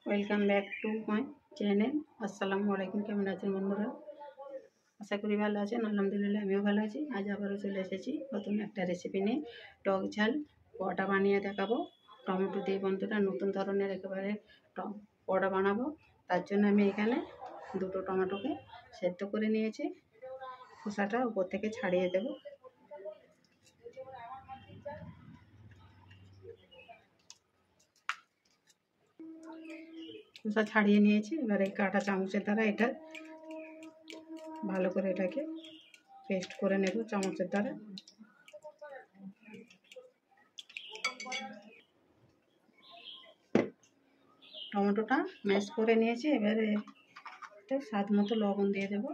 Welcome back to my channel. আসসালামু আলাইকুম। কেমন আছেন বন্ধুরা? আশা করি ভালো আছেন। আলহামদুলিল্লাহ আমিও ভালো আছি। আজ আবারও চলে এসেছি নতুন একটা রেসিপি নিয়ে। টক ঝাল পরোটা বানিয়ে দেখাবো টমেটো দিয়ে বন্ধুরা। নতুন ধরনের একেবারে পরোটা বানাবো। তার জন্য আমি এখানে দুটো টমেটোকে সেদ্ধ করে নিয়েছি। খোসাটা উপর থেকে ছাড়িয়ে দেবো। খোসা ছাড়িয়ে নিয়েছি। এবার এই কাঁটা চামচের দ্বারা এটা ভালো করে এটাকে পেস্ট করে নেব চামচের দ্বারা। টমেটোটা ম্যাশ করে নিয়েছি। এবারে স্বাদ মতো লবণ দিয়ে দেব।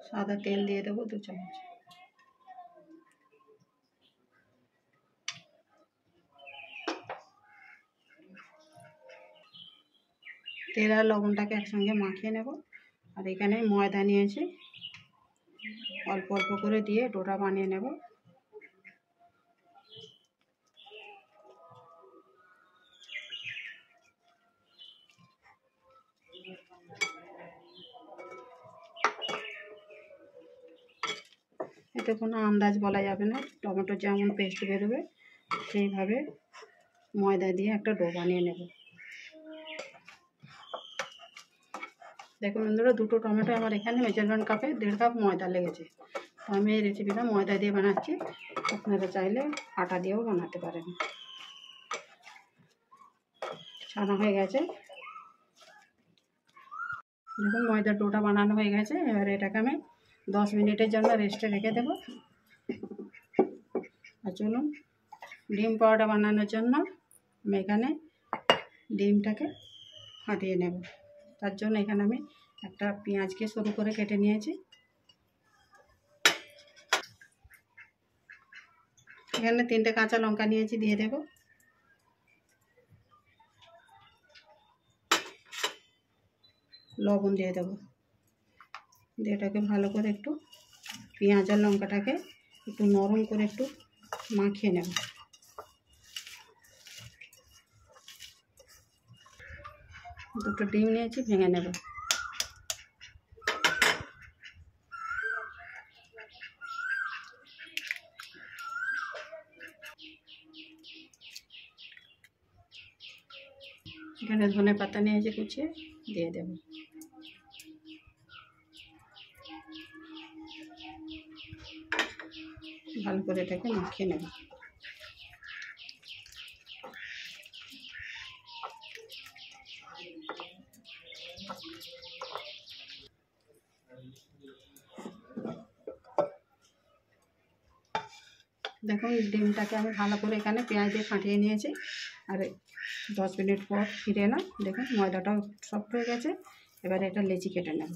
সাদা তেল দিয়ে দেবো 2 চামচ। তেল আর লবণটাকে একসঙ্গে মাখিয়ে নেব। আর এখানে ময়দা নিয়েছি, অল্প অল্প করে দিয়ে ডোটা বানিয়ে নেব। এতে কোনো আন্দাজ বলা যাবে না, টমেটো যেমন পেস্ট বেরোবে সেইভাবে ময়দা দিয়ে একটা ডো বানিয়ে নেব। দেখুন বন্ধুরা, দুটো টমেটো আমার এখানে মেজারমেন্ট কাপে 1.5 কাপ ময়দা লেগেছে। তো আমি এই রেসিপিটা ময়দা দিয়ে বানাচ্ছি। আপনারা চাইলে আটা দিয়েও বানাতে পারেন। ছানা হয়ে গেছে। দেখুন ময়দার ডোটা বানানো হয়ে গেছে। এবার এটাকে আমি 10 মিনিটের জন্য রেস্টে রেখে দেব। আর চলুন ডিম পরোটা বানানোর জন্য আমি এখানে ডিমটাকে ফাটিয়ে নেব। তার জন্য এখানে আমি একটা পেঁয়াজকে সরু করে কেটে নিয়েছি। এখানে 3টে কাঁচা লঙ্কা নিয়েছি, দিয়ে দেব। লবণ দিয়ে দেব। দিয়ে এটাকে ভালো করে একটু পেঁয়াজ আর লঙ্কাটাকে একটু নরম করে একটু মাখিয়ে নেব। দুটো ডিম নিয়েছি, ভেঙে নেব। এখানে ধনে পাতা নিয়েছি কুচিয়ে, দিয়ে দেব। ভালো করে এটাকে মাখিয়ে নেব। দেখুন ডিমটাকে আমি ভালো করে এখানে পেঁয়াজ দিয়ে ফাটিয়ে নিয়েছি। আর 10 মিনিট পর ফিরে এলাম। দেখুন ময়দাটাও সফট হয়ে গেছে। এবার এটা লেচি কেটে নেব।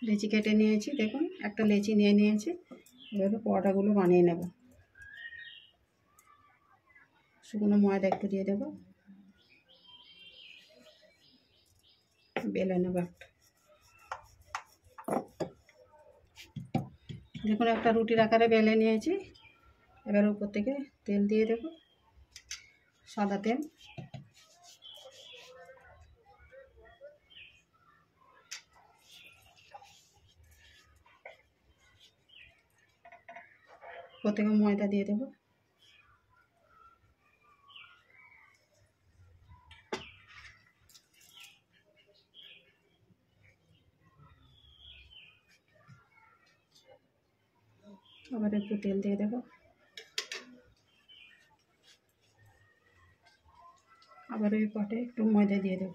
লেচি কেটে নিয়েছি। দেখুন একটা লেচি নিয়ে নিয়েছি। এভাবে পরোটাগুলো বানিয়ে নেব। শুকনো ময়দা একটু দিয়ে দেব। বেলে নেব একটা। দেখুন একটা রুটির আকারে বেলে নিয়েছি। এবার উপর থেকে তেল দিয়ে দেব, সাদা তেল। উপর থেকে ময়দা দিয়ে দেব। আবার একটু তেল দিয়ে দেব। আবার ওই পটে একটু ময়দা দিয়ে দেব।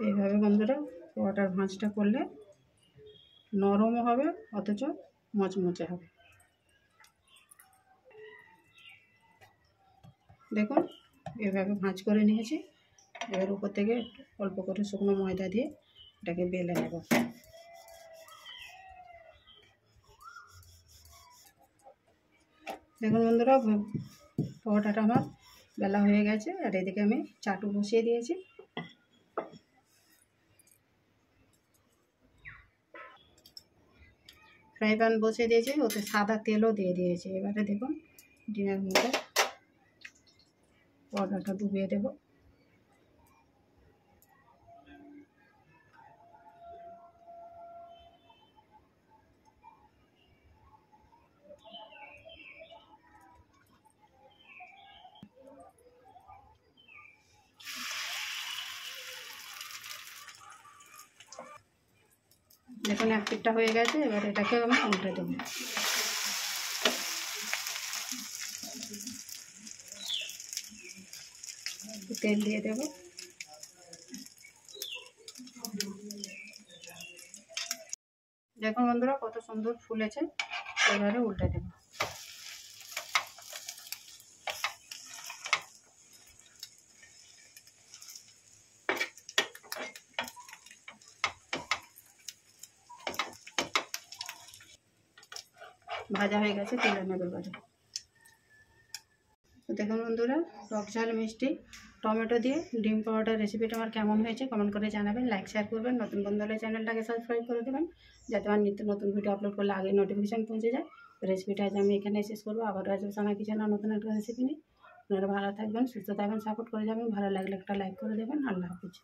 এইভাবে বন্ধুরা পরোটার ভাঁজটা করলে নরমও হবে অথচ মচমচে হবে। দেখুন এভাবে ভাঁজ করে নিয়েছি। এবার উপর থেকে অল্প করে শুকনো ময়দা দিয়ে এটাকে বেলে নেব। দেখুন বন্ধুরা, পরোটাটা আমার বেলা হয়ে গেছে। আর এদিকে আমি চাটু বসিয়ে দিয়েছি। ফ্রাই প্যান বসিয়ে দিয়েছি, ওতে সাদা তেলও দিয়ে দিয়েছি। এবারে দেখুন ডিমের মধ্যে পরোটাটা ডুবিয়ে দেব। দেখুন এক পিঠটা হয়ে গেছে। এবার এটাকে আমি উল্টে দেবো। তেল দিয়ে দেব। দেখুন বন্ধুরা কত সুন্দর ফুলেছে। এবারে উল্টে দেব। ভাজা হয়ে গেছে, তুলে নেব এবারে। দেখুন বন্ধুরা, টক ঝাল মিষ্টি টমেটো দিয়ে ডিম পরোটার রেসিপিটা আমার কেমন হয়েছে কমেন্ট করে জানাবেন। লাইক শেয়ার করবেন। নতুন বন্ধু হলে চ্যানেলটাকে সাবস্ক্রাইব করে দেবেন, যাতে আমার নিত্য নতুন ভিডিও আপলোড করলে আগে নোটিফিকেশান পৌঁছে যায়। রেসিপিটা আজ আমি এখানে শেষ করবো। আবারও আসবো সানা কিচেনে নতুন একটা রেসিপি নিয়ে। আপনারা ভালো থাকবেন, সুস্থ থাকবেন, সাপোর্ট করে যাবেন। ভালো লাগলে একটা লাইক করে দেবেন। আল্লাহ হাফিজ।